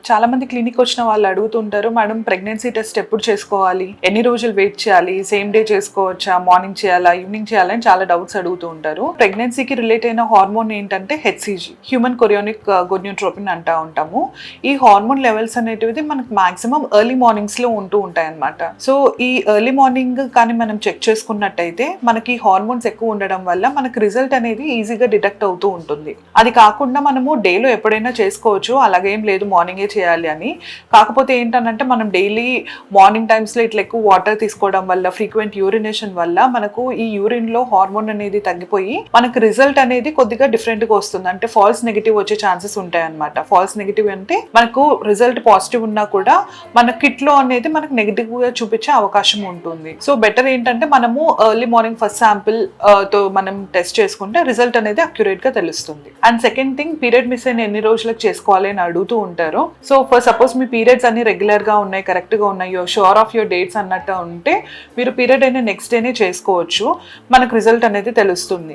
చాలా మంది క్లినిక్ వచ్చిన వాళ్ళు అడుగుతుంటారు, మేడం ప్రెగ్నెన్సీ టెస్ట్ ఎప్పుడు చేసుకోవాలి, ఎన్ని రోజులు వెయిట్ చేయాలి, సేమ్ డే చేసుకోవచ్చా, మార్నింగ్ చేయాలా, ఈవినింగ్ చేయాలా అని చాలా డౌట్స్ అడుగుతూ ఉంటారు. ప్రెగ్నెన్సీకి రిలేట్ అయిన హార్మోన్ ఏంటంటే హెచ్సిజి, హ్యూమన్ కొరియోనిక్ గోనియోట్రోపిన్ అంటా ఉంటాము. ఈ హార్మోన్ లెవెల్స్ అనేటివి మనకు మాక్సిమం ఎర్లీ మార్నింగ్స్ లో ఉంటూ ఉంటాయి అన్నమాట. సో ఈ ఎర్లీ మార్నింగ్ కానీ మనం చెక్ చేసుకున్నట్టయితే మనకి హార్మోన్స్ ఎక్కువ ఉండడం వల్ల మనకి రిజల్ట్ అనేది ఈజీగా డిటెక్ట్ అవుతూ ఉంటుంది. అది కాకుండా మనము డేలో ఎప్పుడైనా చేసుకోవచ్చు, అలాగేం లేదు మార్నింగే చేయాలి అని. కాకపోతే ఏంటనంటే మనం డైలీ మార్నింగ్ టైమ్స్లో ఇట్లా ఎక్కువ వాటర్ తీసుకోవడం వల్ల, ఫ్రీక్వెంట్ యూరినేషన్ వల్ల మనకు ఈ యూరిన్లో హార్మోన్ అనేది తగ్గిపోయి మనకు రిజల్ట్ అనేది కొద్దిగా డిఫరెంట్గా వస్తుంది. అంటే ఫాల్స్ నెగిటివ్ వచ్చే ఛాన్సెస్ ఉంటాయి అనమాట. ఫాల్స్ నెగిటివ్ అంటే మనకు రిజల్ట్ పాజిటివ్ ఉన్నా కూడా మన కిట్లో అనేది మనకు నెగిటివ్గా చూపించే అవకాశం ఉంటుంది. సో బెటర్ ఏంటంటే మనము ఎర్లీ మార్నింగ్ ఫస్ట్ శాంపిల్ తో మనం టెస్ట్ చేసుకుంటే రిజల్ట్ అనేది అక్యురేట్ గా తెలుస్తుంది. And second thing, period miss అయిన ఎన్ని రోజులకు చేసుకోవాలి అని అడుగుతూ ఉంటారు. So for suppose me periods అన్ని రెగ్యులర్ గా ఉన్నాయి, కరెక్ట్ గా ఉన్నాయో, షూర్ ఆఫ్ యువర్ డేట్స్ అన్నట్టు ఉంటే మీరు పీరియడ్ అయిన నెక్స్ట్ డేనే చేసుకోవచ్చు, మనకు రిజల్ట్ అనేది తెలుస్తుంది.